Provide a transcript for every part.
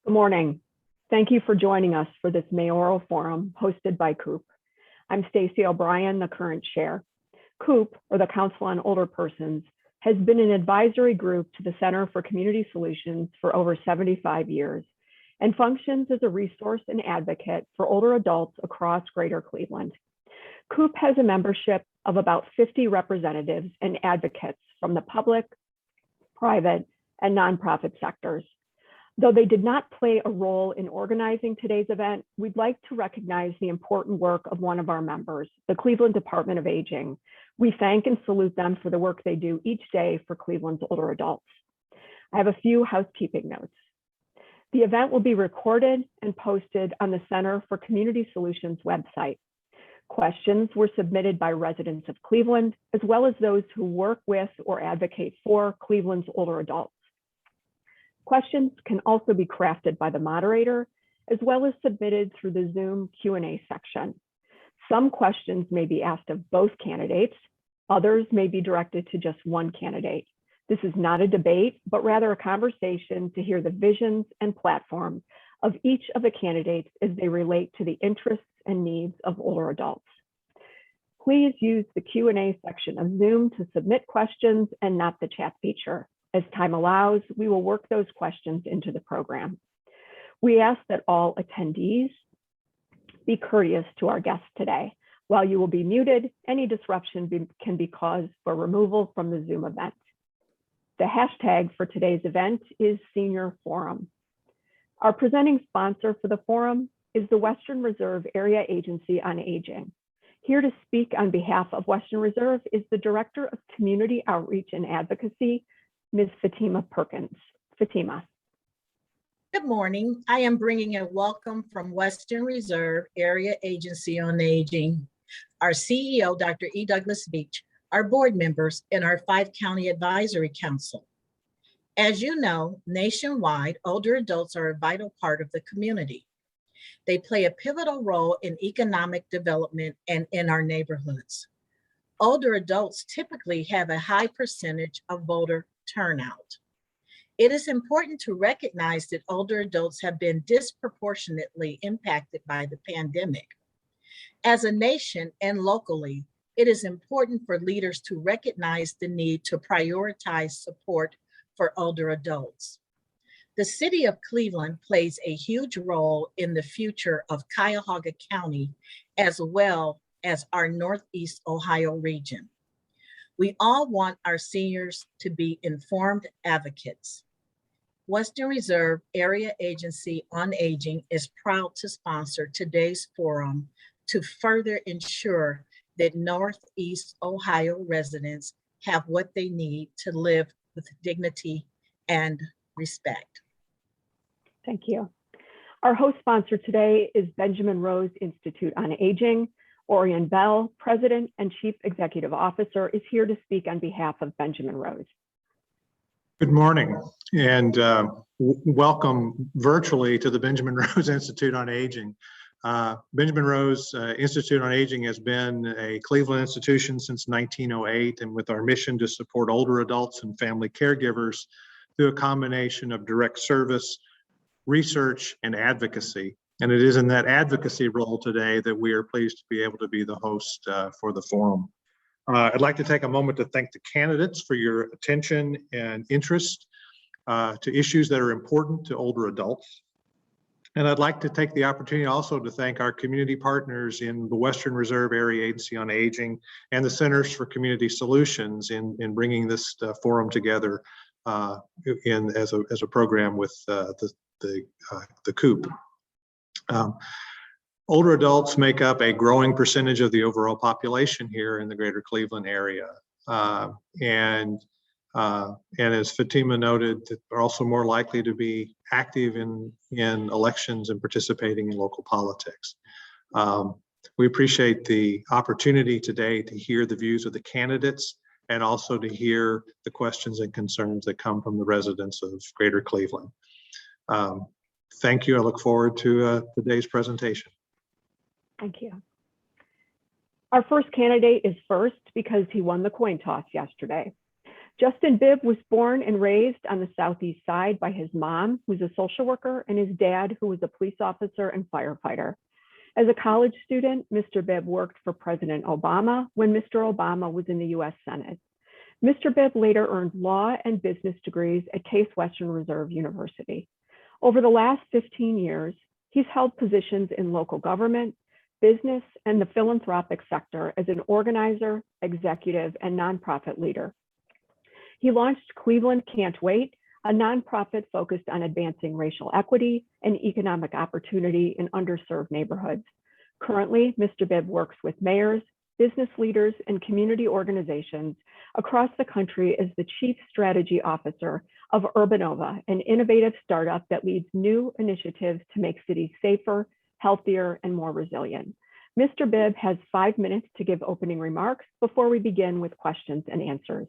Good morning. Thank you for joining us for this mayoral forum hosted by COOP. I'm Stacey O'Brien, the current chair. COOP, or the Council on Older Persons, has been an advisory group to the Center for Community Solutions for over 75 years and functions as a resource and advocate for older adults across Greater Cleveland. COOP has a membership of about 50 representatives and advocates from the public, private, and nonprofit sectors. Though they did not play a role in organizing today's event, we'd like to recognize the important work of one of our members, the Cleveland Department of Aging. We thank and salute them for the work they do each day for Cleveland's older adults. I have a few housekeeping notes. The event will be recorded and posted on the Center for Community Solutions website. Questions were submitted by residents of Cleveland, as well as those who work with or advocate for Cleveland's older adults. Questions can also be crafted by the moderator, as well as submitted through the Zoom Q&A section. Some questions may be asked of both candidates. Others may be directed to just one candidate. This is not a debate, but rather a conversation to hear the visions and platforms of each of the candidates as they relate to the interests and needs of older adults. Please use the Q&A section of Zoom to submit questions and not the chat feature. As time allows, we will work those questions into the program. We ask that all attendees be courteous to our guests today. While you will be muted, any disruption can be caused for removal from the Zoom event. The hashtag for today's event is Senior Forum. Our presenting sponsor for the forum is the Western Reserve Area Agency on Aging. Here to speak on behalf of Western Reserve is the Director of Community Outreach and Advocacy, Ms. Fatima Perkins. Fatima. Good morning. I am bringing a welcome from Western Reserve Area Agency on Aging, our CEO, Dr. E. Douglas Beach, our board members, and our 5-county advisory council. As you know, nationwide, older adults are a vital part of the community. They play a pivotal role in economic development and in our neighborhoods. Older adults typically have a high percentage of voter turnout. It is important to recognize that older adults have been disproportionately impacted by the pandemic. As a nation and locally, it is important for leaders to recognize the need to prioritize support for older adults. The city of Cleveland plays a huge role in the future of Cuyahoga County, as well as our Northeast Ohio region. We all want our seniors to be informed advocates. Western Reserve Area Agency on Aging is proud to sponsor today's forum to further ensure that Northeast Ohio residents have what they need to live with dignity and respect. Thank you. Our host sponsor today is Benjamin Rose Institute on Aging. Orion Bell, President and Chief Executive Officer, is here to speak on behalf of Benjamin Rose. Good morning, and welcome virtually to the Benjamin Rose Institute on Aging. Benjamin Rose Institute on Aging has been a Cleveland institution since 1908, and with our mission to support older adults and family caregivers through a combination of direct service, research, and advocacy. And it is in that advocacy role today that we are pleased to be able to be the host for the forum. I'd like to take a moment to thank the candidates for your attention and interest to issues that are important to older adults. And I'd like to take the opportunity also to thank our community partners in the Western Reserve Area Agency on Aging and the Centers for Community Solutions in bringing this forum together as a program with the COOP. Older adults make up a growing percentage of the overall population here in the greater Cleveland area. And as Fatima noted, they're also more likely to be active in elections and participating in local politics. We appreciate the opportunity today to hear the views of the candidates and also to hear the questions and concerns that come from the residents of greater Cleveland. Thank you. I look forward to today's presentation. Thank you. Our first candidate is first because he won the coin toss yesterday. Justin Bibb was born and raised on the Southeast Side by his mom, who's a social worker, and his dad, who was a police officer and firefighter. As a college student, Mr. Bibb worked for President Obama when Mr. Obama was in the US Senate. Mr. Bibb later earned law and business degrees at Case Western Reserve University. Over the last 15 years, he's held positions in local government, business, and the philanthropic sector as an organizer, executive, and nonprofit leader. He launched Cleveland Can't Wait, a nonprofit focused on advancing racial equity and economic opportunity in underserved neighborhoods. Currently, Mr. Bibb works with mayors, business leaders, and community organizations across the country as the Chief Strategy Officer of Urbanova, an innovative startup that leads new initiatives to make cities safer, healthier, and more resilient. Mr. Bibb has 5 minutes to give opening remarks before we begin with questions and answers.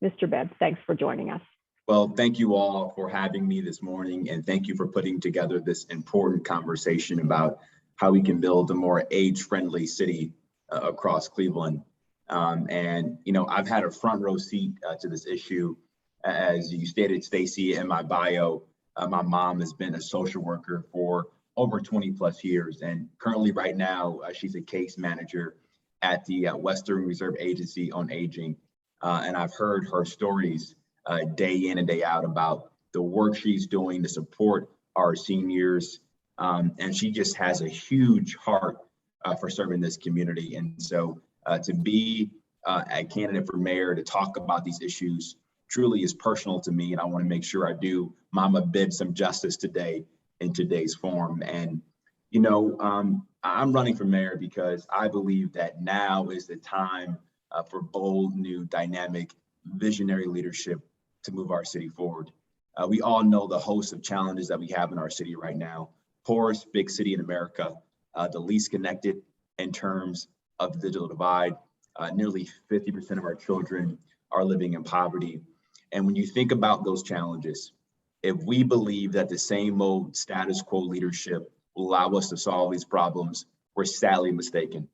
Mr. Bibb, thanks for joining us. Well, thank you all for having me this morning, and thank you for putting together this important conversation about how we can build a more age-friendly city across Cleveland. And I've had a front row seat to this issue. As you stated, Stacy, in my bio, my mom has been a social worker for over 20 plus years, and currently right now, she's a case manager at the Western Reserve Agency on Aging. And I've heard her stories day in and day out about the work she's doing to support our seniors. And she just has a huge heart for serving this community. And so to be a candidate for mayor to talk about these issues truly is personal to me. And I want to make sure I do Mama Bibb some justice today in today's forum. And, I'm running for mayor because I believe that now is the time for bold, new, dynamic, visionary leadership to move our city forward. We all know the host of challenges that we have in our city right now. Poorest big city in America, the least connected in terms of the digital divide. Nearly 50% of our children are living in poverty. And when you think about those challenges, if we believe that the same old status quo leadership will allow us to solve these problems, we're sadly mistaken.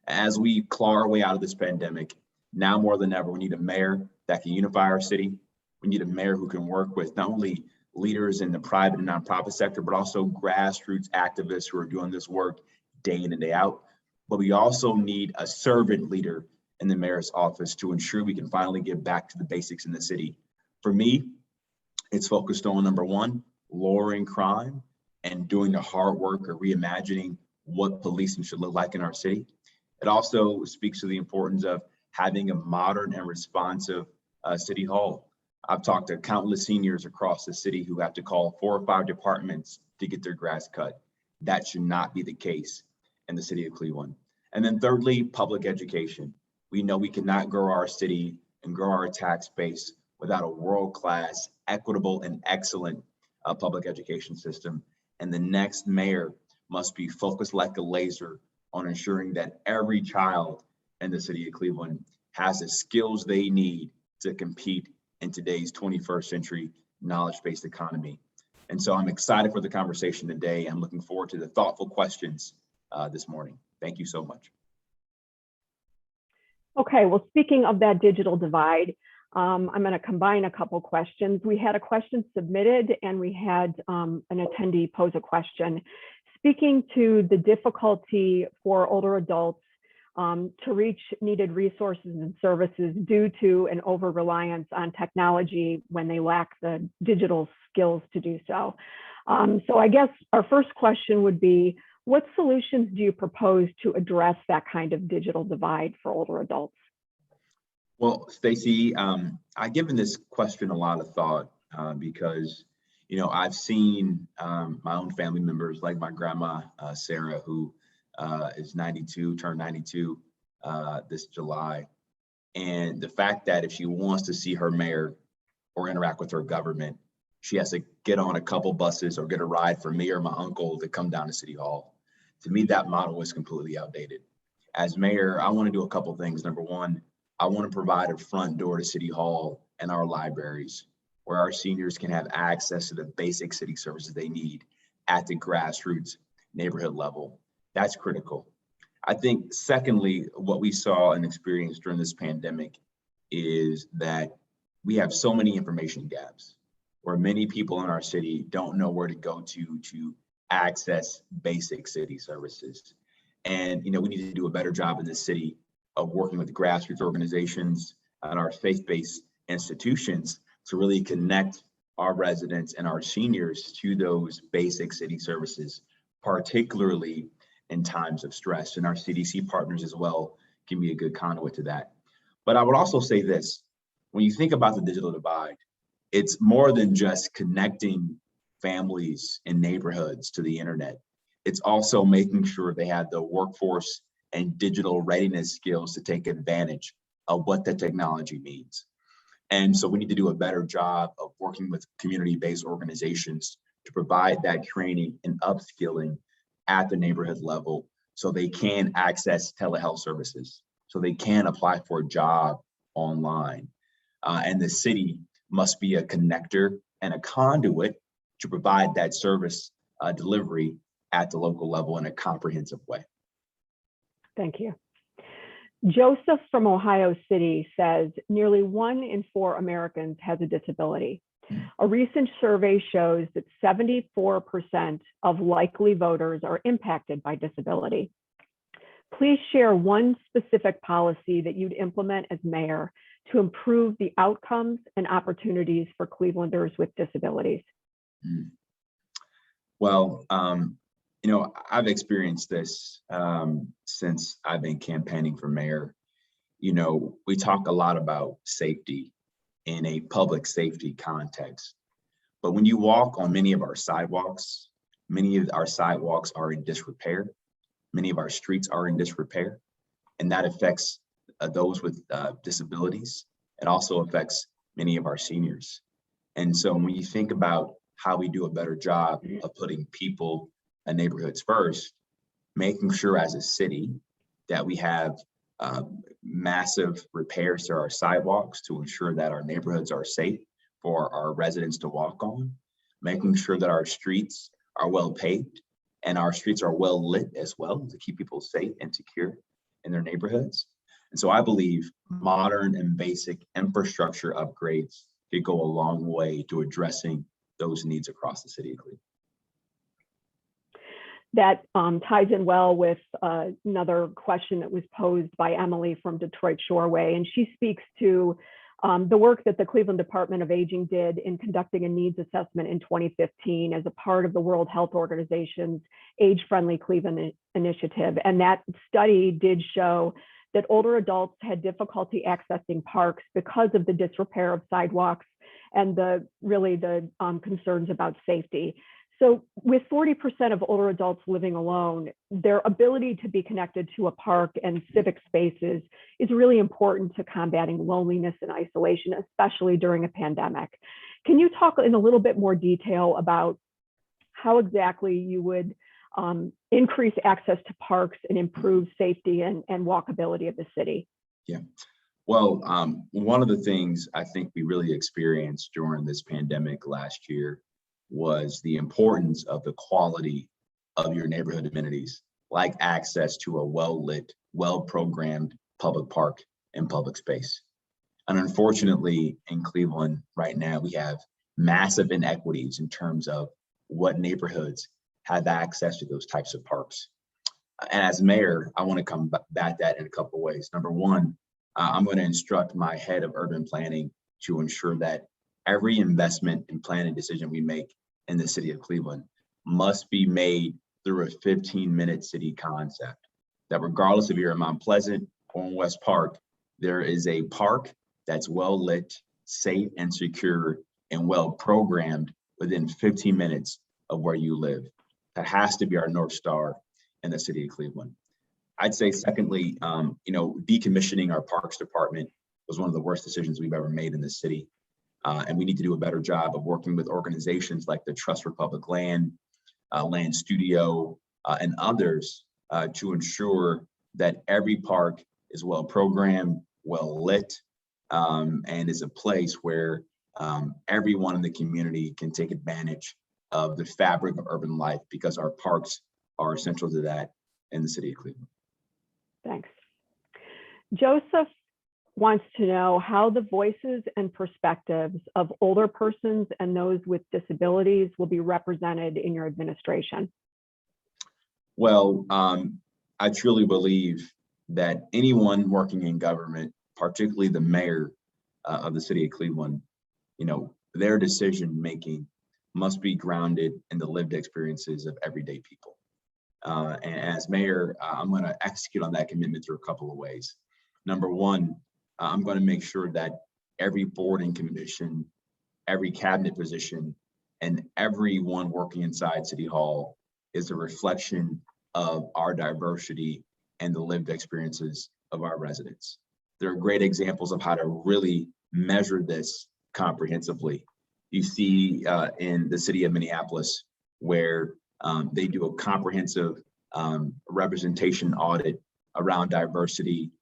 As we claw our way out of this pandemic, now more than ever, we need a mayor that can unify our city. We need a mayor who can work with not only leaders in the private and nonprofit sector, but also grassroots activists who are doing this work day in and day out. But we also need a servant leader in the mayor's office to ensure we can finally get back to the basics in the city. For me, it's focused on, number one, lowering crime and doing the hard work of reimagining what policing should look like in our city. It also speaks to the importance of having a modern and responsive city hall. I've talked to countless seniors across the city who have to call 4 or 5 departments to get their grass cut. That should not be the case in the city of Cleveland. And then thirdly, public education. We know we cannot grow our city and grow our tax base without a world-class, equitable, and excellent public education system. And the next mayor must be focused like a laser on ensuring that every child in the city of Cleveland has the skills they need to compete in today's 21st century knowledge-based economy. And so I'm excited for the conversation today. I'm looking forward to the thoughtful questions this morning. Thank you so much. Okay, well, speaking of that digital divide, I'm going to combine a couple questions. We had a question submitted and we had an attendee pose a question. Speaking to the difficulty for older adults to reach needed resources and services due to an over-reliance on technology when they lack the digital skills to do so. So I guess our first question would be, what solutions do you propose to address that kind of digital divide for older adults? Well, Stacy, I've given this question a lot of thought because, I've seen my own family members like my grandma, Sarah, who is 92, turned 92 this July. And the fact that if she wants to see her mayor or interact with her government, she has to get on a couple buses or get a ride from me or my uncle to come down to City Hall. To me, that model is completely outdated. As mayor, I want to do a couple things. Number one, I want to provide a front door to City Hall and our libraries where our seniors can have access to the basic city services they need at the grassroots neighborhood level. That's critical. I think secondly, what we saw and experienced during this pandemic is that we have so many information gaps where many people in our city don't know where to go to access basic city services. And, we need to do a better job in the city of working with grassroots organizations and our faith-based institutions to really connect our residents and our seniors to those basic city services, particularly in times of stress. And our CDC partners as well can be a good conduit to that. But I would also say this, when you think about the digital divide, it's more than just connecting families and neighborhoods to the internet. It's also making sure they have the workforce and digital readiness skills to take advantage of what the technology means. And so we need to do a better job of working with community-based organizations to provide that training and upskilling at the neighborhood level so they can access telehealth services, so they can apply for a job online. And the city must be a connector and a conduit to provide that service delivery at the local level in a comprehensive way. Thank you. Joseph from Ohio City says nearly 1 in 4 Americans has a disability. A recent survey shows that 74% of likely voters are impacted by disability. Please share one specific policy that you'd implement as mayor to improve the outcomes and opportunities for Clevelanders with disabilities. Well, I've experienced this since I've been campaigning for mayor. We talk a lot about safety in a public safety context, but when you walk on many of our sidewalks are in disrepair. Many of our streets are in disrepair, and that affects those with disabilities. It also affects many of our seniors. And so when you think about how we do a better job of putting people and neighborhoods first, making sure as a city that we have massive repairs to our sidewalks to ensure that our neighborhoods are safe for our residents to walk on, making sure that our streets are well paved and our streets are well lit as well to keep people safe and secure in their neighborhoods. And so I believe modern and basic infrastructure upgrades could go a long way to addressing those needs across the city of Cleveland. That ties in well with another question that was posed by Emily from Detroit Shoreway, and she speaks to the work that the Cleveland Department of Aging did in conducting a needs assessment in 2015 as a part of the World Health Organization's Age-Friendly Cleveland initiative. And that study did show that older adults had difficulty accessing parks because of the disrepair of sidewalks and the concerns about safety. So with 40% of older adults living alone, their ability to be connected to a park and civic spaces is really important to combating loneliness and isolation, especially during a pandemic. Can you talk in a little bit more detail about how exactly you would increase access to parks and improve safety and walkability of the city? Yeah. Well, one of the things I think we really experienced during this pandemic last year was the importance of the quality of your neighborhood amenities, like access to a well-lit, well-programmed public park and public space. And unfortunately, in Cleveland right now, we have massive inequities in terms of what neighborhoods have access to those types of parks. And as mayor, I want to combat that in a couple of ways. Number one, I'm going to instruct my head of urban planning to ensure that every investment and planning decision we make in the city of Cleveland must be made through a 15-minute city concept. That regardless if you're in Mount Pleasant or in West Park, there is a park that's well lit, safe and secure, and well programmed within 15 minutes of where you live. That has to be our North Star in the city of Cleveland. I'd say secondly, decommissioning our parks department was one of the worst decisions we've ever made in the city. And we need to do a better job of working with organizations like the Trust for Public Land, Land Studio, and others to ensure that every park is well programmed, well lit, and is a place where everyone in the community can take advantage of the fabric of urban life, because our parks are essential to that in the city of Cleveland. Thanks. Joseph wants to know how the voices and perspectives of older persons and those with disabilities will be represented in your administration. Well, I truly believe that anyone working in government, particularly the mayor of the city of Cleveland, their decision making must be grounded in the lived experiences of everyday people. And as mayor, I'm going to execute on that commitment through a couple of ways. Number one, I'm going to make sure that every board and commission, every cabinet position, and everyone working inside City Hall is a reflection of our diversity and the lived experiences of our residents. There are great examples of how to really measure this comprehensively. You see in the city of Minneapolis, where they do a comprehensive representation audit around diversity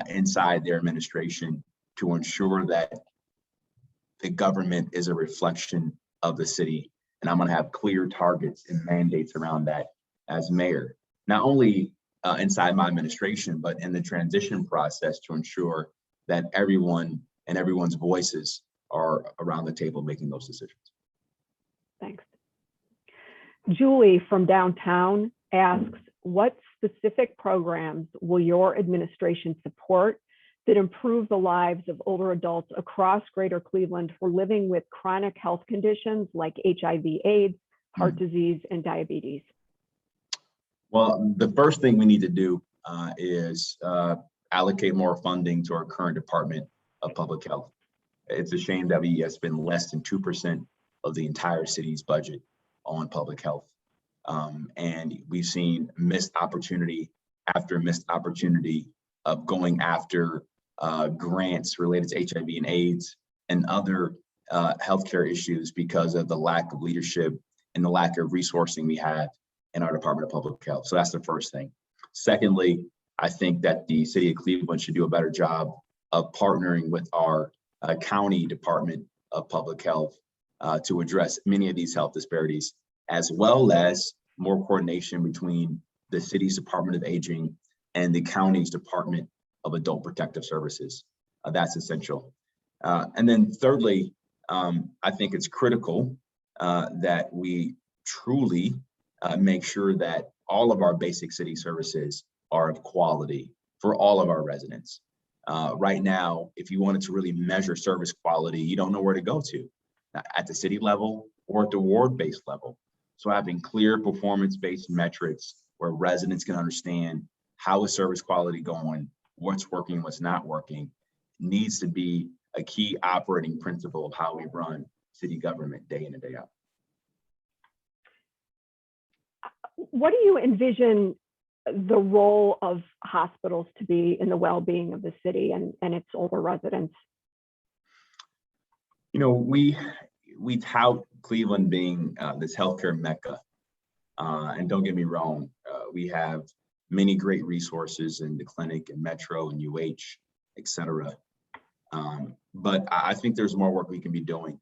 inside their administration to ensure that the government is a reflection of the city. And I'm going to have clear targets and mandates around that as mayor, not only inside my administration, but in the transition process to ensure that everyone and everyone's voices are around the table making those decisions. Thanks. Julie from downtown asks, what specific programs will your administration support that improve the lives of older adults across Greater Cleveland who are living with chronic health conditions like HIV/AIDS, heart disease, and diabetes? Well, the first thing we need to do is allocate more funding to our current Department of Public Health. It's a shame that we spend less than 2% of the entire city's budget on public health. And we've seen missed opportunity after missed opportunity of going after grants related to HIV and AIDS and other healthcare issues because of the lack of leadership and the lack of resourcing we have in our Department of Public Health. So that's the first thing. Secondly, I think that the city of Cleveland should do a better job of partnering with our county Department of Public Health to address many of these health disparities, as well as more coordination between the city's Department of Aging and the county's Department of Adult Protective Services. That's essential. And then thirdly, I think it's critical that we truly make sure that all of our basic city services are of quality for all of our residents. Right now, if you wanted to really measure service quality, you don't know where to go to, at the city level or at the ward-based level. So having clear performance-based metrics where residents can understand how is service quality going, what's working, what's not working, needs to be a key operating principle of how we run city government day in and day out. What do you envision the role of hospitals to be in the well-being of the city and its older residents? We tout Cleveland being this healthcare mecca. And don't get me wrong, we have many great resources in the clinic and Metro and UH, et cetera. But I think there's more work we can be doing,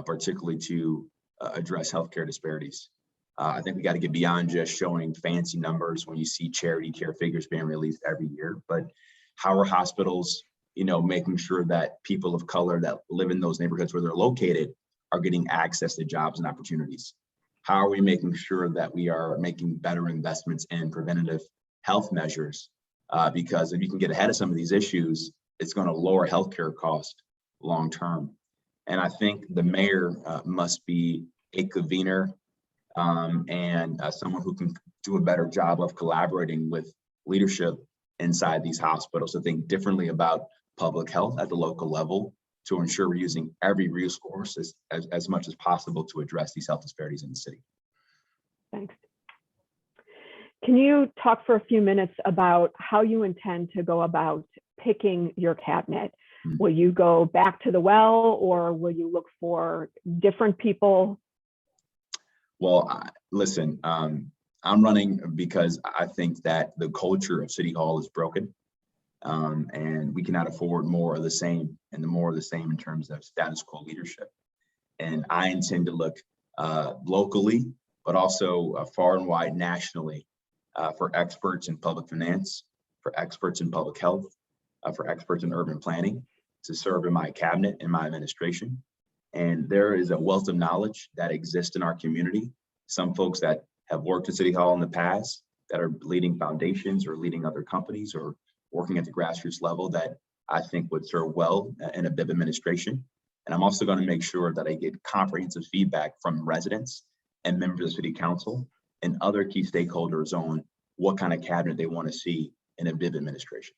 particularly to address healthcare disparities. I think we got to get beyond just showing fancy numbers when you see charity care figures being released every year, but how are hospitals, making sure that people of color that live in those neighborhoods where they're located are getting access to jobs and opportunities? How are we making sure that we are making better investments in preventative health measures? Because if you can get ahead of some of these issues, it's going to lower healthcare costs long term. And I think the mayor must be a convener and someone who can do a better job of collaborating with leadership inside these hospitals to think differently about public health at the local level to ensure we're using every resource as much as possible to address these health disparities in the city. Thanks. Can you talk for a few minutes about how you intend to go about picking your cabinet? Will you go back to the well, or will you look for different people? Well, listen, I'm running because I think that the culture of City Hall is broken, and we cannot afford more of the same, and the more of the same in terms of status quo leadership. And I intend to look locally, but also far and wide nationally for experts in public finance, for experts in public health, for experts in urban planning to serve in my cabinet and my administration. And there is a wealth of knowledge that exists in our community. Some folks that have worked at City Hall in the past that are leading foundations or leading other companies or working at the grassroots level that I think would serve well in a Bibb administration. And I'm also going to make sure that I get comprehensive feedback from residents and members of the City Council and other key stakeholders on what kind of cabinet they want to see in a Bibb administration.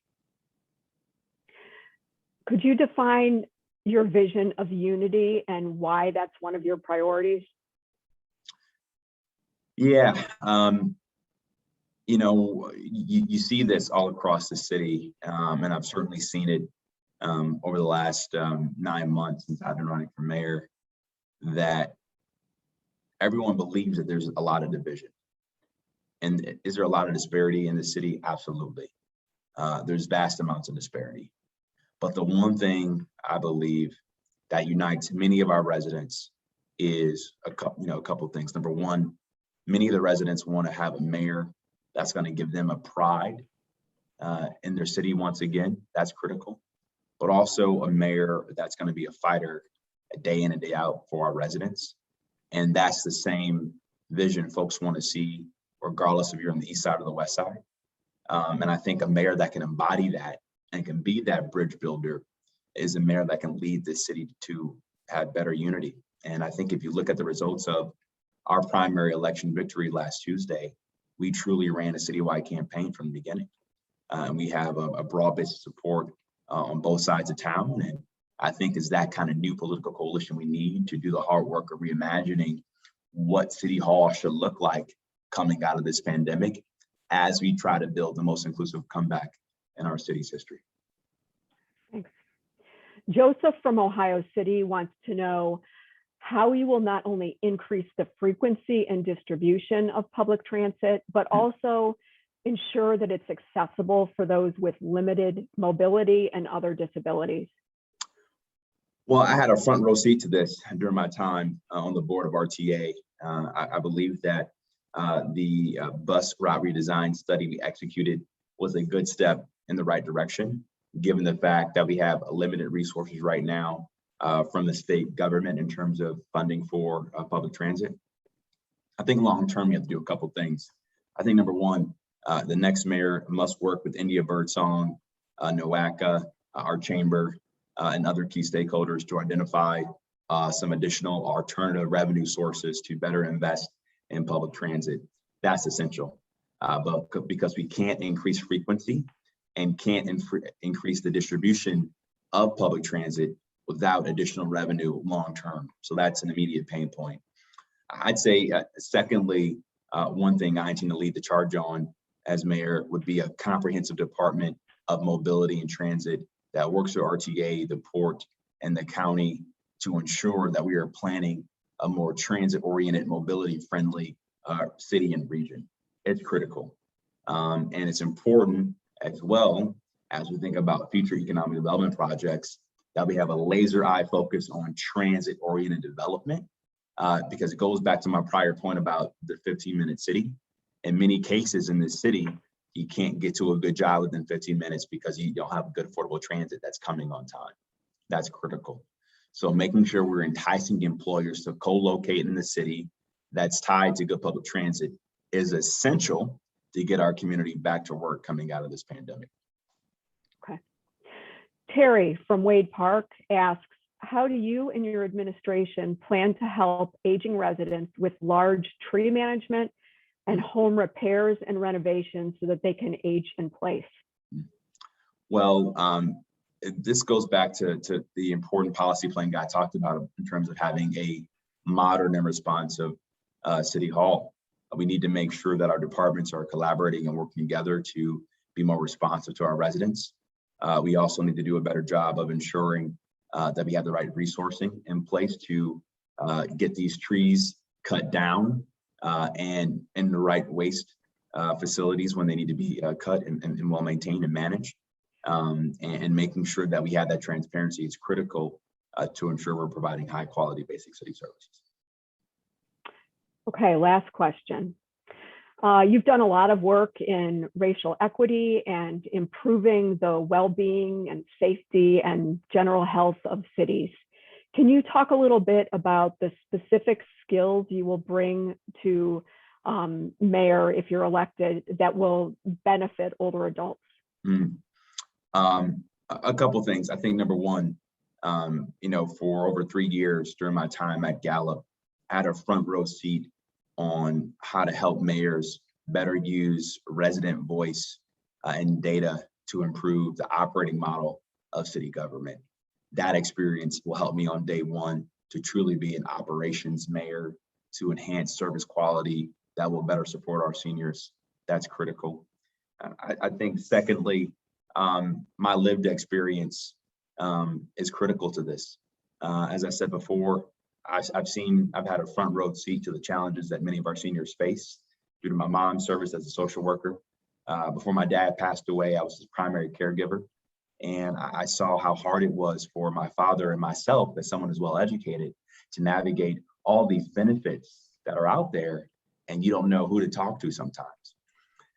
Could you define your vision of unity and why that's one of your priorities? Yeah, you know, you see this all across the city, and I've certainly seen it over the last 9 months since I've been running for mayor, that everyone believes that there's a lot of division. And is there a lot of disparity in the city? Absolutely. There's vast amounts of disparity. But the one thing I believe that unites many of our residents is a couple of things. Number one, many of the residents want to have a mayor that's going to give them a pride in their city once again. That's critical. But also a mayor that's going to be a fighter day in and day out for our residents. And that's the same vision folks want to see, regardless if you're on the east side or the west side. And I think a mayor that can embody that and can be that bridge builder is a mayor that can lead this city to have better unity. And I think if you look at the results of our primary election victory last Tuesday, we truly ran a citywide campaign from the beginning. And we have a broad-based support on both sides of town. And I think it's that kind of new political coalition we need to do the hard work of reimagining what City Hall should look like coming out of this pandemic as we try to build the most inclusive comeback in our city's history. Thanks. Joseph from Ohio City wants to know how you will not only increase the frequency and distribution of public transit, but also ensure that it's accessible for those with limited mobility and other disabilities. Well, I had a front row seat to this during my time on the board of RTA. I believe that the bus route redesign study we executed was a good step in the right direction, given the fact that we have limited resources right now from the state government in terms of funding for public transit. I think long-term, you have to do a couple things. I think number one, the next mayor must work with India Birdsong, NOACA, our chamber, and other key stakeholders to identify some additional alternative revenue sources to better invest in public transit. That's essential, but because we can't increase frequency and can't increase the distribution of public transit without additional revenue long-term. So that's an immediate pain point. I'd say, secondly, one thing I intend to lead the charge on as mayor would be a comprehensive department of mobility and transit that works with RTA, the port, and the county to ensure that we are planning a more transit-oriented, mobility-friendly city and region. It's critical. And it's important as well as we think about future economic development projects that we have a laser eye focus on transit-oriented development because it goes back to my prior point about the 15-minute city. In many cases in this city, you can't get to a good job within 15 minutes because you don't have good affordable transit that's coming on time. That's critical. So making sure we're enticing employers to co-locate in the city that's tied to good public transit is essential to get our community back to work coming out of this pandemic. Okay. Terry from Wade Park asks, how do you and your administration plan to help aging residents with large tree management and home repairs and renovations so that they can age in place? Well, this goes back to the important policy plan I talked about in terms of having a modern and responsive City Hall. We need to make sure that our departments are collaborating and working together to be more responsive to our residents. We also need to do a better job of ensuring that we have the right resourcing in place to get these trees cut down and in the right waste facilities when they need to be cut and well maintained and managed. And making sure that we have that transparency is critical to ensure we're providing high quality basic city services. Okay, last question. You've done a lot of work in racial equity and improving the well-being and safety and general health of cities. Can you talk a little bit about the specific skills you will bring to mayor if you're elected that will benefit older adults? A couple things. I think number one, for over 3 years during my time at Gallup, I had a front row seat on how to help mayors better use resident voice and data to improve the operating model of city government. That experience will help me on day one to truly be an operations mayor, to enhance service quality that will better support our seniors. That's critical. I think secondly, my lived experience is critical to this. As I said before, I've had a front row seat to the challenges that many of our seniors face due to my mom's service as a social worker. Before my dad passed away, I was his primary caregiver. And I saw how hard it was for my father and myself, as someone who's well educated, to navigate all these benefits that are out there, and you don't know who to talk to sometimes.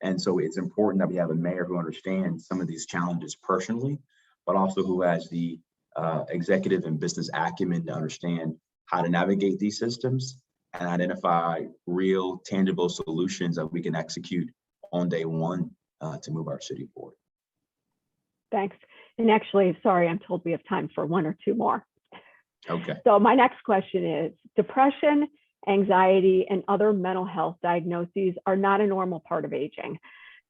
And so it's important that we have a mayor who understands some of these challenges personally, but also who has the executive and business acumen to understand how to navigate these systems and identify real, tangible solutions that we can execute on day one to move our city forward. Thanks. And actually, sorry, I'm told we have time for one or two more. Okay. So my next question is, depression, anxiety, and other mental health diagnoses are not a normal part of aging.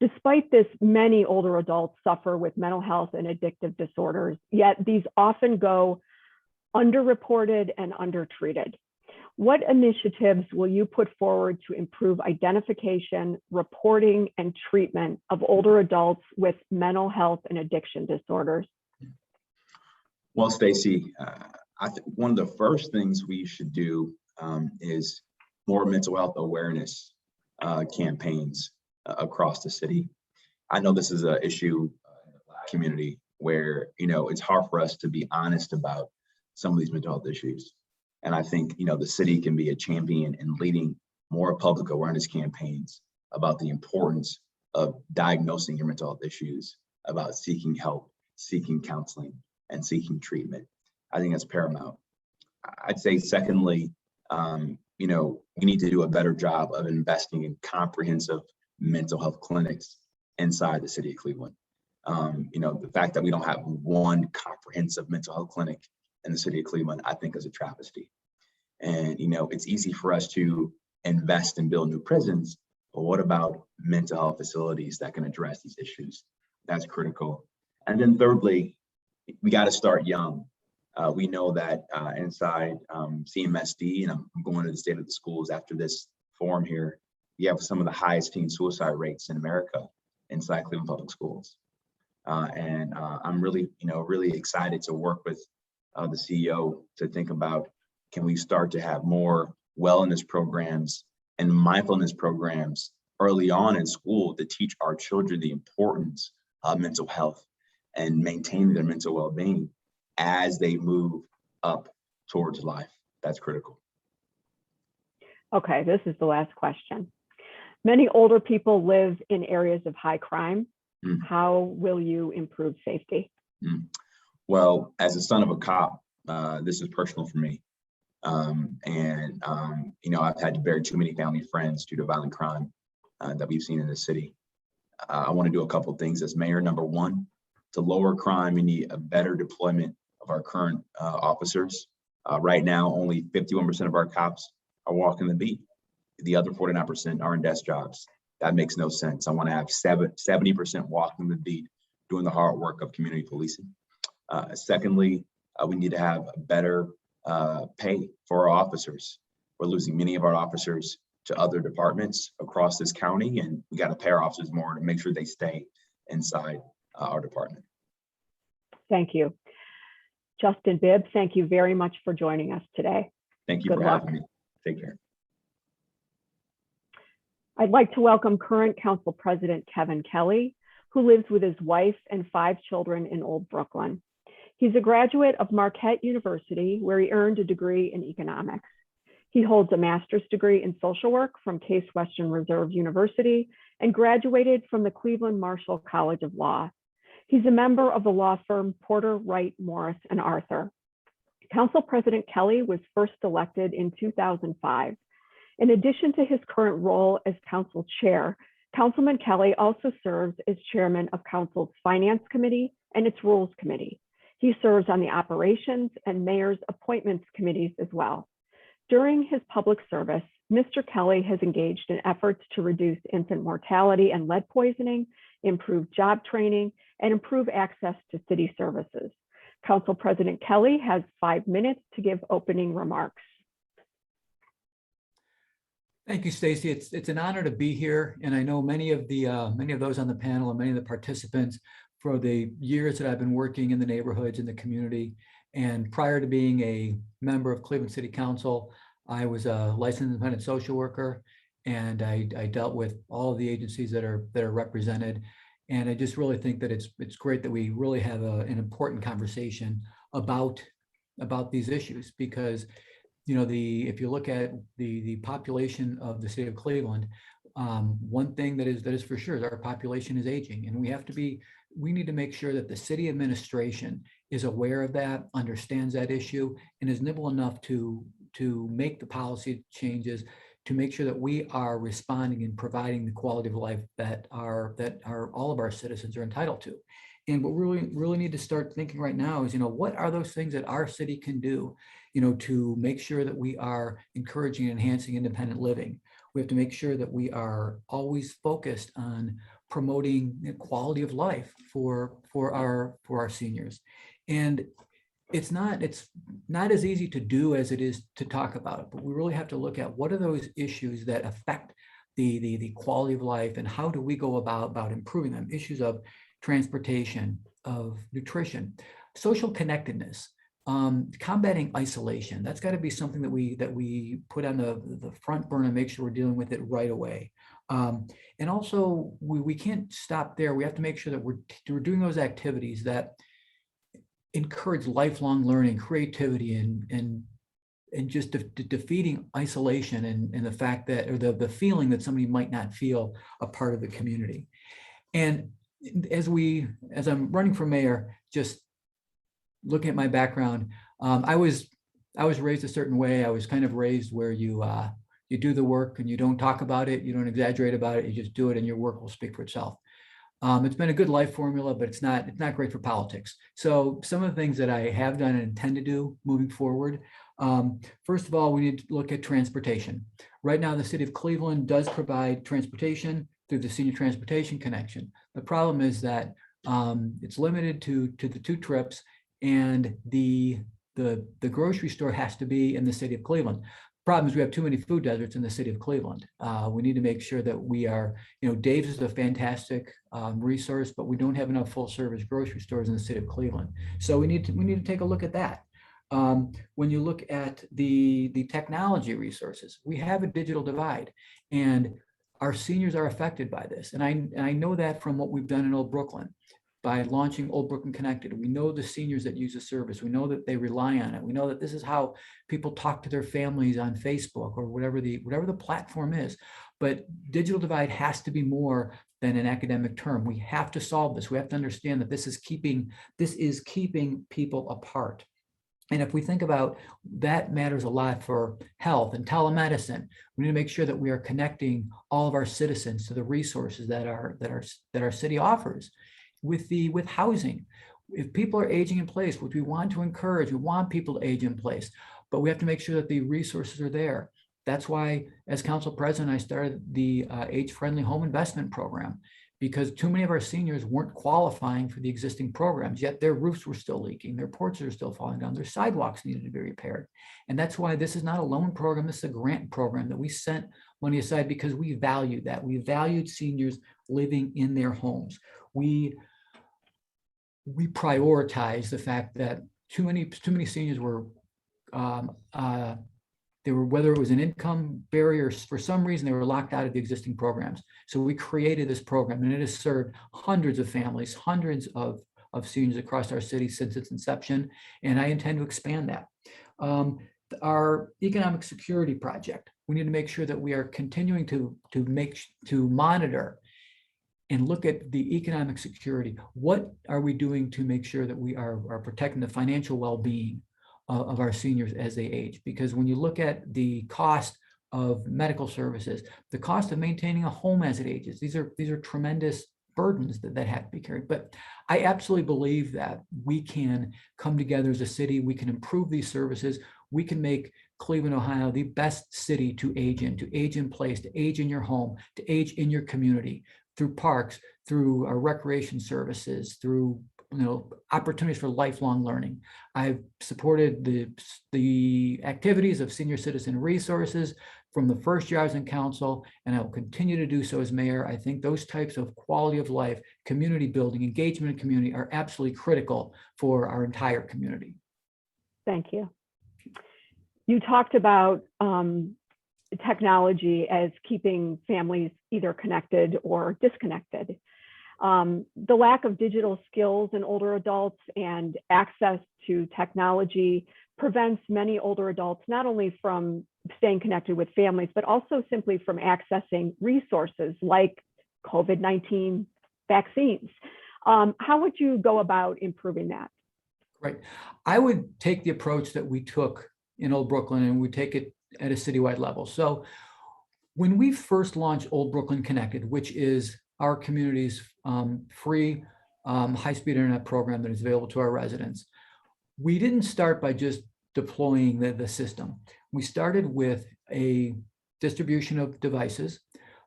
Despite this, many older adults suffer with mental health and addictive disorders, yet these often go underreported and undertreated. What initiatives will you put forward to improve identification, reporting, and treatment of older adults with mental health and addiction disorders? Well, Stacy, I think one of the first things we should do is more mental health awareness campaigns across the city. I know this is an issue in the Black community where, it's hard for us to be honest about some of these mental health issues. And I think, the city can be a champion in leading more public awareness campaigns about the importance of diagnosing your mental health issues, about seeking help, seeking counseling, and seeking treatment. I think that's paramount. I'd say secondly, we need to do a better job of investing in comprehensive mental health clinics inside the city of Cleveland. The fact that we don't have one comprehensive mental health clinic in the city of Cleveland, I think is a travesty. And, it's easy for us to invest and build new prisons, but what about mental health facilities that can address these issues? That's critical. And then thirdly, we got to start young. We know that inside CMSD, and I'm going to the state of the schools after this forum here, you have some of the highest teen suicide rates in America inside Cleveland Public Schools. And I'm really excited to work with the CEO to think about, can we start to have more wellness programs and mindfulness programs early on in school to teach our children the importance of mental health and maintaining their mental well-being as they move up towards life. That's critical. Okay, this is the last question. Many older people live in areas of high crime. How will you improve safety? Well, as a son of a cop, this is personal for me. I've had to bury too many family friends due to violent crime that we've seen in the city. I want to do a couple of things as mayor. Number one, to lower crime, we need a better deployment of our current officers. Right now, only 51% of our cops are walking the beat. The other 49% are in desk jobs. That makes no sense. I want to have 70% walking the beat, doing the hard work of community policing. Secondly, we need to have better pay for our officers. We're losing many of our officers to other departments across this county, and we got to pay our officers more to make sure they stay inside our department. Thank you. Justin Bibb, thank you very much for joining us today. Thank you for having me. Take care. I'd like to welcome current Council President Kevin Kelley, who lives with his wife and 5 children in Old Brooklyn. He's a graduate of Marquette University, where he earned a degree in economics. He holds a master's degree in social work from Case Western Reserve University and graduated from the Cleveland Marshall College of Law. He's a member of the law firm Porter, Wright, Morris, and Arthur. Council President Kelley was first elected in 2005. In addition to his current role as council chair, Councilman Kelley also serves as chairman of council's Finance Committee and its Rules Committee. He serves on the Operations and Mayor's Appointments Committees as well. During his public service, Mr. Kelley has engaged in efforts to reduce infant mortality and lead poisoning, improve job training, and improve access to city services. Council President Kelley has 5 minutes to give opening remarks. Thank you, Stacy. It's an honor to be here, and I know many of those on the panel and many of the participants for the years that I've been working in the neighborhoods in the community. And prior to being a member of Cleveland City Council, I was a licensed independent social worker, and I dealt with all of the agencies that are represented. And I just really think that it's great that we really have an important conversation about these issues, because if you look at the population of the city of Cleveland, one thing that is for sure is our population is aging, and we need to make sure that the city administration is aware of that, understands that issue, and is nimble enough to make the policy changes to make sure that we are responding and providing the quality of life that all of our citizens are entitled to. And what we really need to start thinking right now is, what are those things that our city can do, to make sure that we are encouraging and enhancing independent living. We have to make sure that we are always focused on promoting the quality of life for our seniors. And it's not as easy to do as it is to talk about it, but we really have to look at what are those issues that affect the quality of life, and how do we go about improving them. Issues of transportation, of nutrition, social connectedness, combating isolation. That's got to be something that we put on the front burner and make sure we're dealing with it right away. And also, we can't stop there. We have to make sure that we're doing those activities that encourage lifelong learning, creativity, and just defeating isolation and the fact that, or the feeling that somebody might not feel a part of the community. And as I'm running for mayor, just looking at my background, I was raised a certain way. I was kind of raised where you do the work and you don't talk about it, you don't exaggerate about it, you just do it, and your work will speak for itself. It's been a good life formula, but it's not great for politics. So some of the things that I have done and intend to do moving forward, first of all, we need to look at transportation. Right now, the city of Cleveland does provide transportation through the Senior Transportation Connection. The problem is that it's limited to the 2 trips, and the grocery store has to be in the city of Cleveland. Problem is we have too many food deserts in the city of Cleveland. We need to make sure that we are, Dave's is a fantastic resource, but we don't have enough full service grocery stores in the city of Cleveland. So we need to take a look at that. When you look at the technology resources, we have a digital divide, and our seniors are affected by this. And I know that from what we've done in Old Brooklyn. By launching Old Brooklyn Connected, we know the seniors that use the service. We know that they rely on it. We know that this is how people talk to their families on Facebook or whatever the platform is. But digital divide has to be more than an academic term. We have to solve this. We have to understand that this is keeping people apart. And if we think about that, matters a lot for health and telemedicine. We need to make sure that we are connecting all of our citizens to the resources that our city offers. With housing, if people are aging in place, which we want to encourage, we want people to age in place, but we have to make sure that the resources are there. That's why, as council president, I started the age-friendly home investment program, because too many of our seniors weren't qualifying for the existing programs, yet their roofs were still leaking, their porches are still falling down, their sidewalks needed to be repaired. And that's why this is not a loan program, this is a grant program that we sent money aside, because we valued that. We valued seniors living in their homes. We prioritize the fact that too many seniors were whether it was an income barrier, for some reason they were locked out of the existing programs. So we created this program, and it has served hundreds of families, hundreds of seniors across our city since its inception, and I intend to expand that. our economic security project. We need to make sure that we are continuing to monitor and look at the economic security. What are we doing to make sure that we are protecting the financial well-being of our seniors as they age? Because when you look at the cost of medical services, the cost of maintaining a home as it ages, these are tremendous burdens that have to be carried. But I absolutely believe that we can come together as a city, we can improve these services, we can make Cleveland, Ohio, the best city to age in place, to age in your home, to age in your community, through parks, through our recreation services, through opportunities for lifelong learning. I've supported the activities of senior citizen resources from the first year I was in council, and I will continue to do so as mayor. I think those types of quality of life, community building, engagement in community are absolutely critical for our entire community. Thank you. You talked about technology as keeping families either connected or disconnected. The lack of digital skills in older adults and access to technology prevents many older adults not only from staying connected with families, but also simply from accessing resources like COVID-19 vaccines. How would you go about improving that? Right. I would take the approach that we took in Old Brooklyn, and we take it at a citywide level. So when we first launched Old Brooklyn Connected, which is our community's free high-speed internet program that is available to our residents, we didn't start by just deploying the system. We started with a distribution of devices,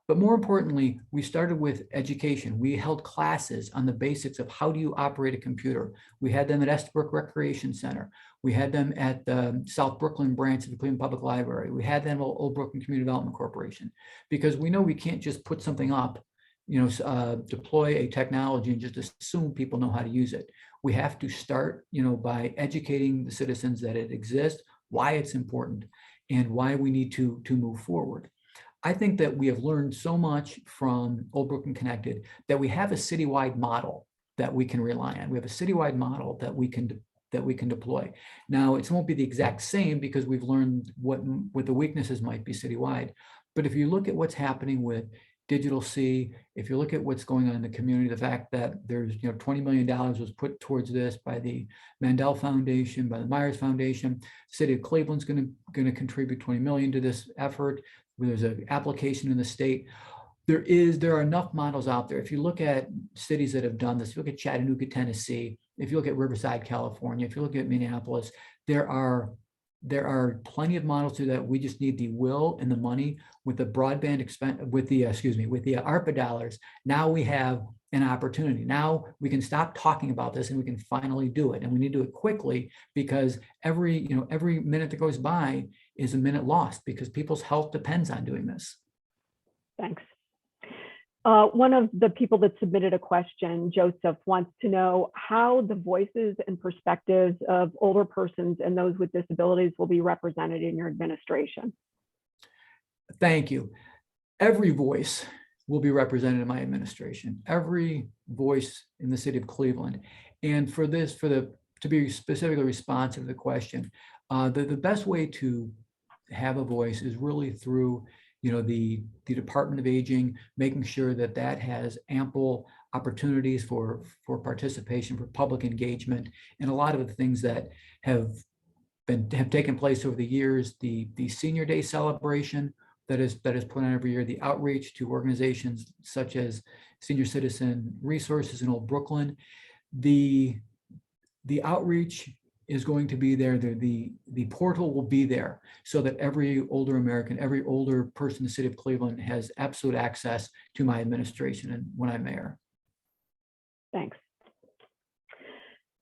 but more importantly, we started with education. We held classes on the basics of how do you operate a computer. We had them at Estabrook Recreation Center. We had them at the South Brooklyn branch of the Cleveland Public Library. We had them at Old Brooklyn Community Development Corporation, because we know we can't just put something up, deploy a technology and just assume people know how to use it. We have to start, by educating the citizens that it exists, why it's important, and why we need to move forward. I think that we have learned so much from Old Brooklyn Connected that we have a citywide model that we can rely on. We have a citywide model that we can deploy. Now, it won't be the exact same because we've learned what the weaknesses might be citywide. But if you look at what's happening with Digital C, if you look at what's going on in the community, the fact that there's $20 million was put towards this by the Mandel Foundation, by the Myers Foundation, City of Cleveland's going to contribute $20 million to this effort. There's an application in the state. There are enough models out there. If you look at cities that have done this, if you look at Chattanooga, Tennessee, if you look at Riverside, California, if you look at Minneapolis, there are plenty of models to that. We just need the will and the money. With the broadband with the ARPA dollars. Now we have an opportunity. Now we can stop talking about this and we can finally do it. And we need to do it quickly, because every minute that goes by is a minute lost, because people's health depends on doing this. Thanks. One of the people that submitted a question, Joseph, wants to know how the voices and perspectives of older persons and those with disabilities will be represented in your administration. Thank you. Every voice will be represented in my administration, every voice in the city of Cleveland. And to be specifically responsive to the question, the best way to have a voice is really through the Department of Aging, making sure that has ample opportunities for participation, for public engagement, and a lot of the things that have taken place over the years. The Senior Day celebration that is put on every year, the outreach to organizations such as Senior Citizen Resources in Old Brooklyn, the outreach is going to be there. The portal will be there so that every older American, every older person in the city of Cleveland has absolute access to my administration and when I'm mayor. Thanks.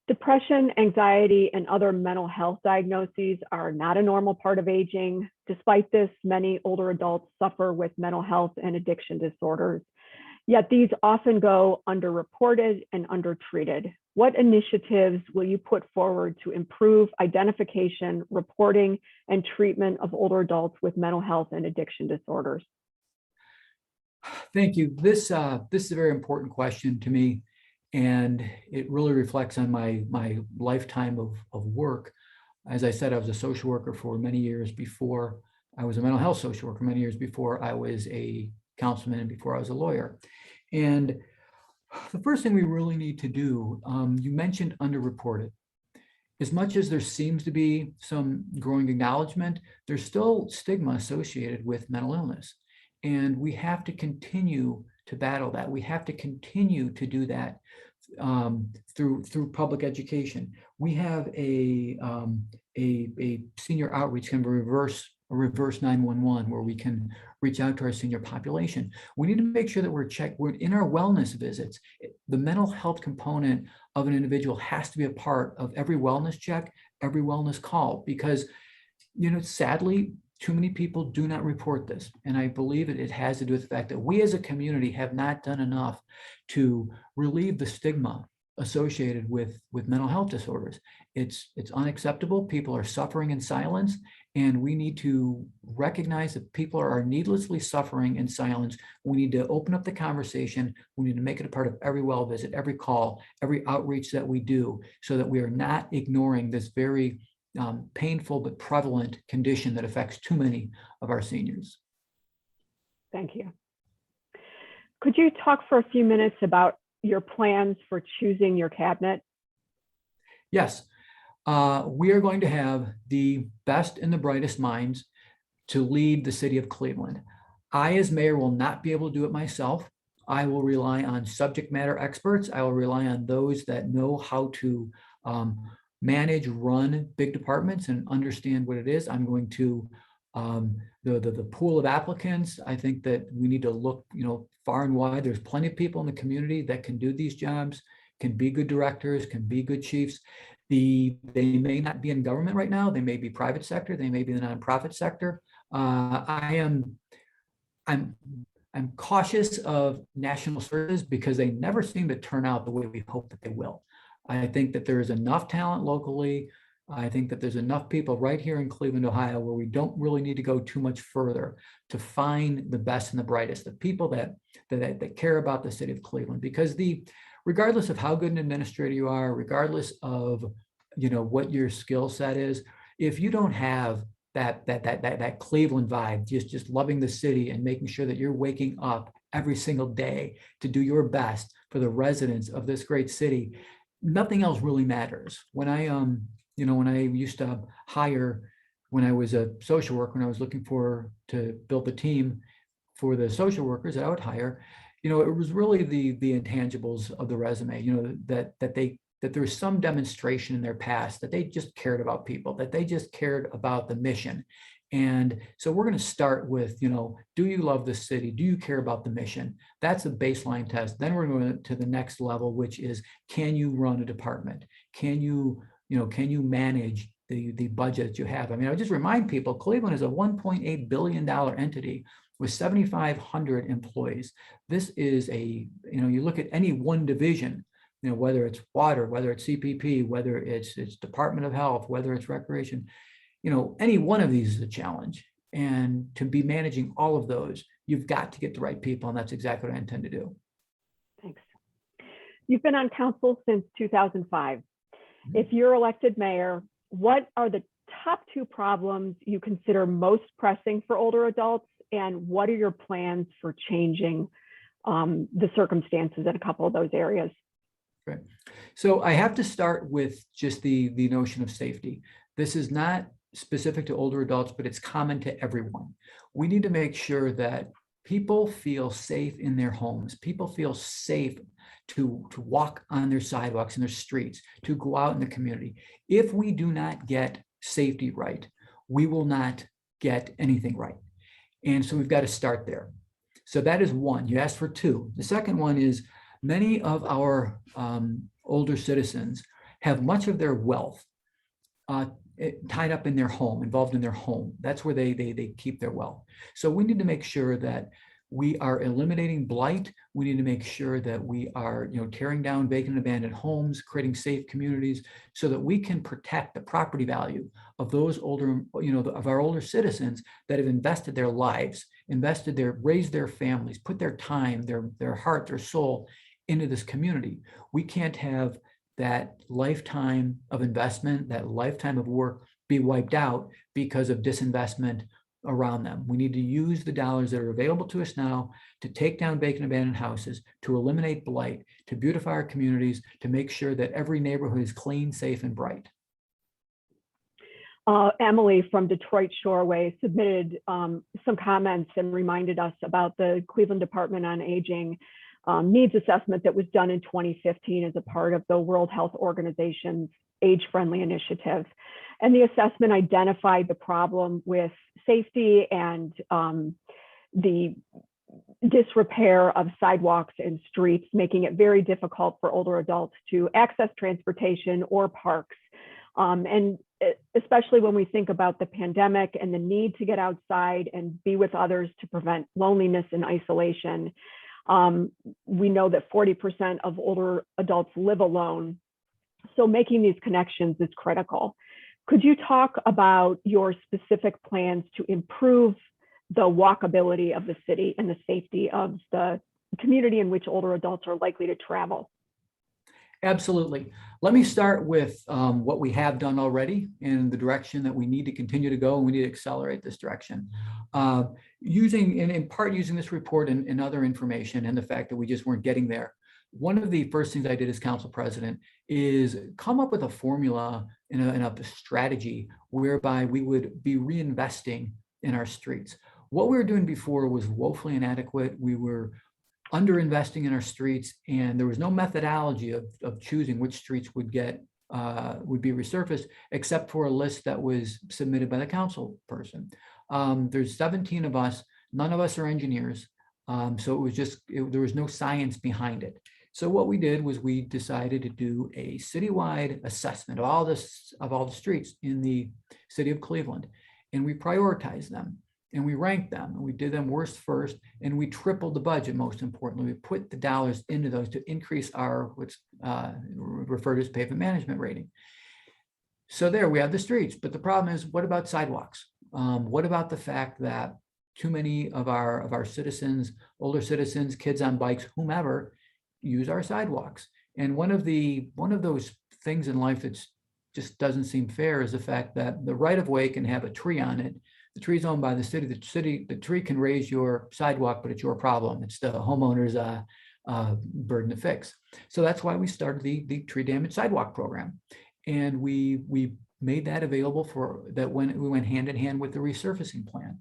Depression, anxiety, and other mental health diagnoses are not a normal part of aging. Despite this, many older adults suffer with mental health and addiction disorders. Yet these often go underreported and undertreated. What initiatives will you put forward to improve identification, reporting, and treatment of older adults with mental health and addiction disorders? Thank you. This is a very important question to me, and it really reflects on my lifetime of work. As I said, I was a social worker for many years before I was a mental health social worker, many years before I was a councilman and before I was a lawyer. And the first thing we really need to do, you mentioned underreported. As much as there seems to be some growing acknowledgement, there's still stigma associated with mental illness. And we have to continue to battle that. We have to continue to do that through public education. We have a senior outreach, kind of a reverse 911, where we can reach out to our senior population. We need to make sure that we're in our wellness visits. The mental health component of an individual has to be a part of every wellness check, every wellness call, because, sadly, too many people do not report this. And I believe it has to do with the fact that we as a community have not done enough to relieve the stigma associated with mental health disorders. It's unacceptable. People are suffering in silence, and we need to recognize that people are needlessly suffering in silence. We need to open up the conversation. We need to make it a part of every well visit, every call, every outreach that we do, so that we are not ignoring this very painful but prevalent condition that affects too many of our seniors. Thank you. Could you talk for a few minutes about your plans for choosing your cabinet? Yes, we are going to have the best and the brightest minds to lead the city of Cleveland. I, as mayor, will not be able to do it myself. I will rely on subject matter experts. I will rely on those that know how to manage, run big departments and understand what it is. I'm going to, the pool of applicants, I think that we need to look, far and wide. There's plenty of people in the community that can do these jobs, can be good directors, can be good chiefs. They may not be in government right now. They may be private sector. They may be in the nonprofit sector. I'm cautious of national services because they never seem to turn out the way we hope that they will. I think that there is enough talent locally. I think that there's enough people right here in Cleveland, Ohio, where we don't really need to go too much further to find the best and the brightest, the people that care about the city of Cleveland. Because regardless of how good an administrator you are, regardless of what your skill set is, if you don't have that Cleveland vibe, just loving the city and making sure that you're waking up every single day to do your best for the residents of this great city, nothing else really matters. When I used to hire, when I was a social worker, when I was looking to build a team for the social workers that I would hire, it was really the intangibles of the resume, that there was some demonstration in their past that they just cared about people, that they just cared about the mission. And so we're going to start with, do you love the city? Do you care about the mission? That's a baseline test. Then we're going to the next level, which is, can you run a department? Can you manage the budget that you have? I mean, I just remind people, Cleveland is a $1.8 billion entity with 7,500 employees. This is you look at any one division, whether it's water, whether it's CPP, whether it's Department of Health, whether it's recreation, any one of these is a challenge. And to be managing all of those, you've got to get the right people. And that's exactly what I intend to do. Thanks. You've been on council since 2005. If you're elected mayor, what are the top 2 problems you consider most pressing for older adults? And what are your plans for changing the circumstances in a couple of those areas? Right. So I have to start with just the notion of safety. This is not specific to older adults, but it's common to everyone. We need to make sure that people feel safe in their homes. People feel safe to walk on their sidewalks and their streets, to go out in the community. If we do not get safety right, we will not get anything right. And so we've got to start there. So that is one. You asked for 2. The second one is, many of our older citizens have much of their wealth tied up in their home, involved in their home. That's where they keep their wealth. So we need to make sure that we are eliminating blight. We need to make sure that we are, tearing down vacant and abandoned homes, creating safe communities, so that we can protect the property value of those older, of our older citizens that have invested their lives, raised their families, put their time, their heart, their soul into this community. We can't have that lifetime of investment, that lifetime of work be wiped out because of disinvestment around them. We need to use the dollars that are available to us now to take down vacant abandoned houses, to eliminate blight, to beautify our communities, to make sure that every neighborhood is clean, safe, and bright. Emily from Detroit Shoreway submitted some comments and reminded us about the Cleveland Department on Aging needs assessment that was done in 2015 as a part of the World Health Organization's age-friendly initiative. And the assessment identified the problem with safety and the disrepair of sidewalks and streets, making it very difficult for older adults to access transportation or parks. And especially when we think about the pandemic and the need to get outside and be with others to prevent loneliness and isolation. We know that 40% of older adults live alone. So making these connections is critical. Could you talk about your specific plans to improve the walkability of the city and the safety of the community in which older adults are likely to travel? Absolutely. Let me start with what we have done already and the direction that we need to continue to go, and we need to accelerate this direction. In part using this report and other information and the fact that we just weren't getting there. One of the first things I did as council president is come up with a formula and a strategy whereby we would be reinvesting in our streets. What we were doing before was woefully inadequate. We were underinvesting in our streets, and there was no methodology of choosing which streets would be resurfaced, except for a list that was submitted by the council person. There's 17 of us. None of us are engineers. So it was there was no science behind it. So what we did was we decided to do a citywide assessment of all the streets in the city of Cleveland, and we prioritized them. And we ranked them, and we did them worst first, and we tripled the budget. Most importantly, we put the dollars into those to increase our what's referred as pavement management rating. So there we have the streets, but the problem is, what about sidewalks? What about the fact that too many of our citizens, older citizens, kids on bikes, whomever, use our sidewalks? And one of those things in life that just doesn't seem fair is the fact that the right of way can have a tree on it. The tree is owned by the city. The tree can raise your sidewalk, but it's your problem. It's the homeowner's burden to fix. So that's why we started the tree damage sidewalk program, and we made that available we went hand in hand with the resurfacing plan.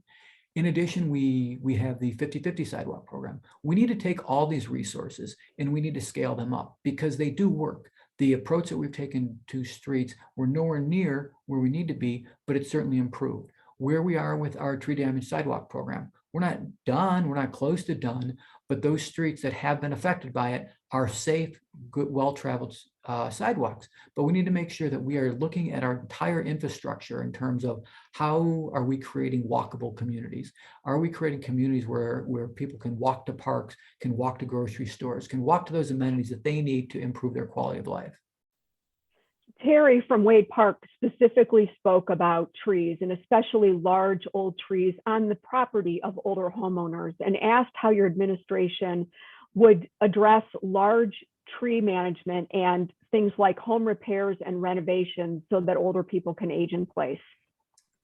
In addition, we have the 50-50 sidewalk program. We need to take all these resources and we need to scale them up because they do work. The approach that we've taken to streets, we're nowhere near where we need to be, but it's certainly improved. Where we are with our tree damage sidewalk program, we're not done, we're not close to done, but those streets that have been affected by it are safe, good, well-traveled sidewalks. But we need to make sure that we are looking at our entire infrastructure in terms of how are we creating walkable communities? Are we creating communities where people can walk to parks, can walk to grocery stores, can walk to those amenities that they need to improve their quality of life? Terry from Wade Park specifically spoke about trees, and especially large old trees on the property of older homeowners, and asked how your administration would address large tree management and things like home repairs and renovations so that older people can age in place.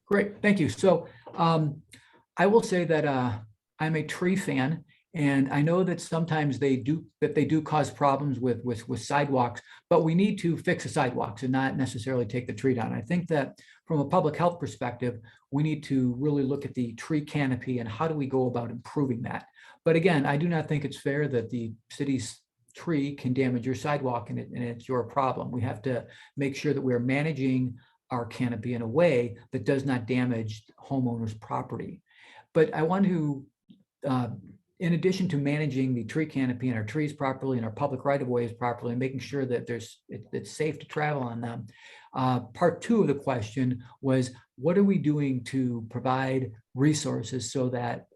Great, thank you. So I will say that I'm a tree fan. And I know that sometimes they do cause problems with sidewalks, but we need to fix the sidewalks and not necessarily take the tree down. I think that from a public health perspective, we need to really look at the tree canopy and how do we go about improving that. But again, I do not think it's fair that the city's tree can damage your sidewalk and it's your problem. We have to make sure that we're managing our canopy in a way that does not damage homeowners' property. But I want to in addition to managing the tree canopy and our trees properly and our public right-of-ways properly and making sure that it's safe to travel on them, part two of the question was, what are we doing to provide resources so that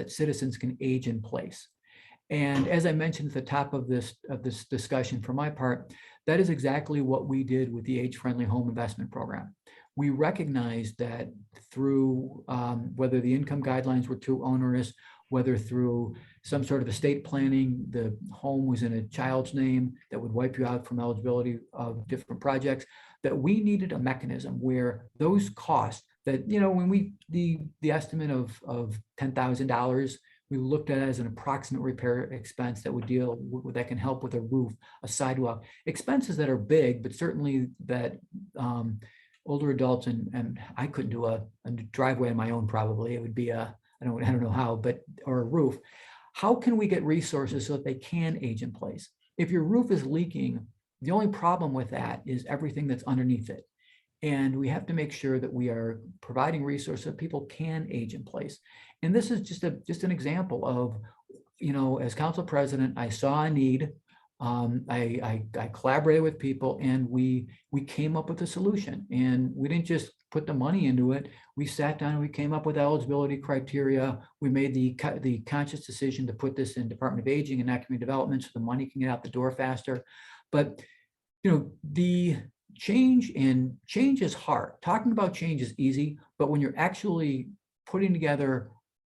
citizens can age in place? And as I mentioned at the top of this discussion for my part, that is exactly what we did with the Age-Friendly Home Investment Program. We recognized that through whether the income guidelines were too onerous, whether through some sort of estate planning, the home was in a child's name that would wipe you out from eligibility of different projects, that we needed a mechanism where those costs that, when the estimate of $10,000, we looked at it as an approximate repair expense that would that can help with a roof, a sidewalk, expenses that are big, but certainly that older adults and I couldn't do a driveway on my own, probably. It would be I don't know how, or a roof. How can we get resources so that they can age in place? If your roof is leaking, the only problem with that is everything that's underneath it. And we have to make sure that we are providing resources so people can age in place. And this is just an example of, as council president, I saw a need. I collaborated with people, and we came up with a solution. And we didn't just put the money into it. We sat down and we came up with eligibility criteria. We made the conscious decision to put this in Department of Aging and not Community Development, so the money can get out the door faster. But the change is hard. Talking about change is easy, but when you're actually putting together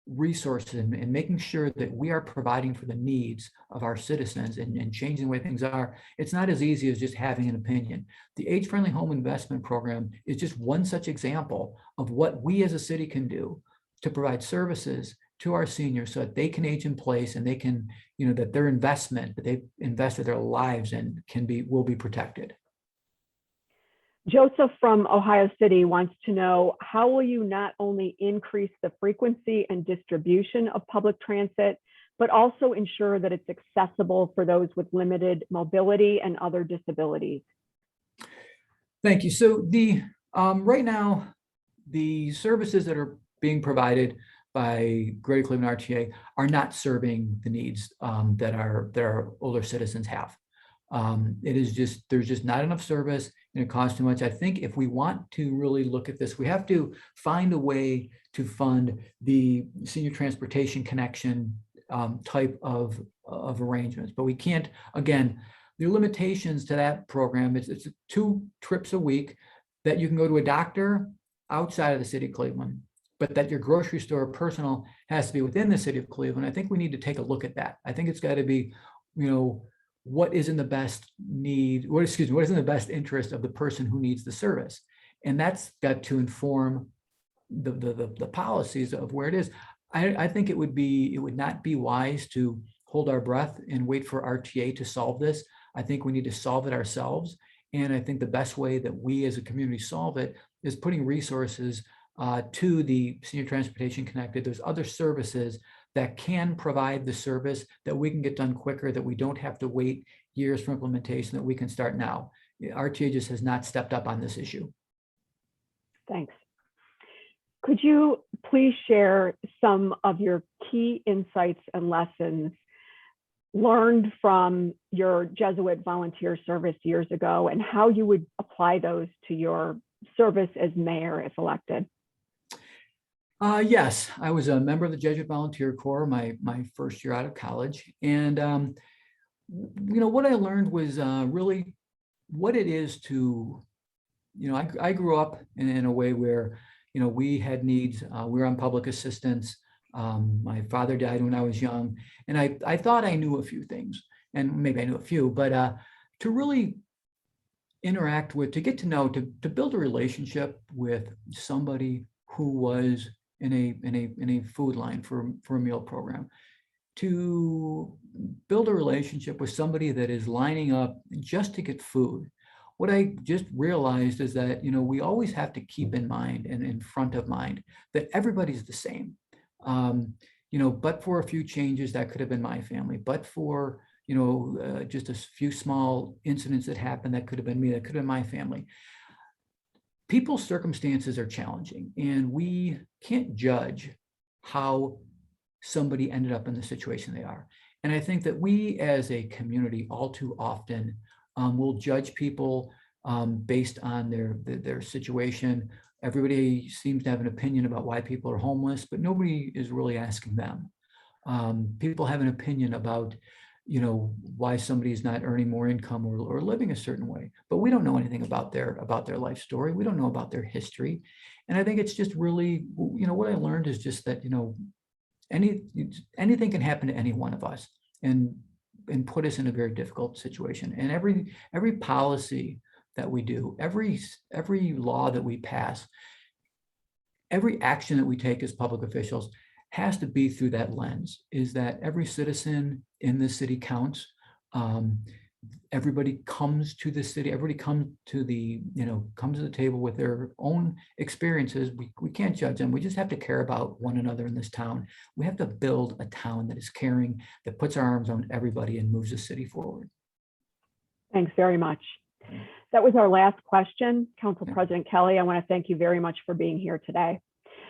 resources and making sure that we are providing for the needs of our citizens and changing the way things are, it's not as easy as just having an opinion. The Age-Friendly Home Investment Program is just one such example of what we as a city can do to provide services to our seniors so that they can age in place, and they can, that their investment that they've invested their lives in will be protected. Joseph from Ohio City wants to know, how will you not only increase the frequency and distribution of public transit, but also ensure that it's accessible for those with limited mobility and other disabilities? Thank you. So right now, the services that are being provided by Greater Cleveland RTA are not serving the needs that our older citizens have. There's just not enough service, and it costs too much. I think if we want to really look at this, we have to find a way to fund the senior transportation connection type of arrangements. But we can't, again, the limitations to that program, it's 2 trips a week that you can go to a doctor outside of the city of Cleveland, but that your grocery store personal has to be within the city of Cleveland. I think we need to take a look at that. I think it's got to be, what is in the best interest of the person who needs the service. And that's got to inform the policies of where it is. I think it would not be wise to hold our breath and wait for RTA to solve this. I think we need to solve it ourselves. And I think the best way that we as a community solve it is putting resources to the Senior Transportation Connected. There's other services that can provide the service that we can get done quicker, that we don't have to wait years for implementation, that we can start now. RTA just has not stepped up on this issue. Thanks. Could you please share some of your key insights and lessons learned from your Jesuit volunteer service years ago, and how you would apply those to your service as mayor if elected? Yes, I was a member of the Jesuit Volunteer Corps my first year out of college. And, what I learned was really what it is to, I grew up in a way where, we had needs. We were on public assistance. My father died when I was young, and I thought I knew a few things, and maybe I knew a few, but to really interact with, to get to know, to build a relationship with somebody who was in a food line for a meal program, to build a relationship with somebody that is lining up just to get food. What I just realized is that, we always have to keep in mind and in front of mind that everybody's the same. But for a few changes, that could have been my family, but for, just a few small incidents that happened, that could have been me, that could have been my family. People's circumstances are challenging, and we can't judge how somebody ended up in the situation they are. And I think that we as a community all too often will judge people based on their situation. Everybody seems to have an opinion about why people are homeless, but nobody is really asking them. People have an opinion about, why somebody's not earning more income or living a certain way, but we don't know anything about their life story. We don't know about their history. And I think it's just really, what I learned is just that, anything can happen to any one of us and put us in a very difficult situation. And every policy that we do, every law that we pass, every action that we take as public officials has to be through that lens, is that every citizen in this city counts. Everybody comes to the city, everybody comes to the table with their own experiences. We can't judge them. We just have to care about one another in this town. We have to build a town that is caring, that puts our arms on everybody and moves the city forward. Thanks very much. That was our last question. Council Okay. President Kelley, I want to thank you very much for being here today.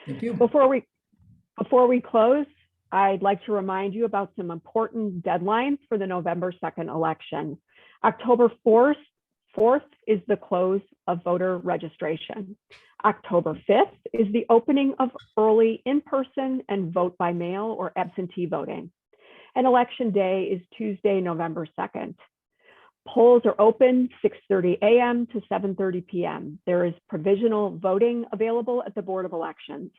Thank you. Before we close, I'd like to remind you about some important deadlines for the November 2nd election. October 4th is the close of voter registration. October 5th is the opening of early in-person and vote by mail or absentee voting. And election day is Tuesday, November 2nd. Polls are open 6:30 a.m. to 7:30 p.m. There is provisional voting available at the Board of Elections.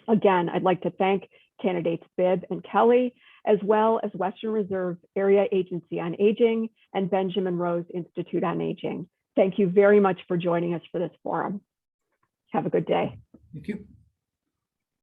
Again, I'd like to thank candidates Bibb and Kelley, as well as Western Reserve Area Agency on Aging and Benjamin Rose Institute on Aging. Thank you very much for joining us for this forum. Have a good day. Thank you.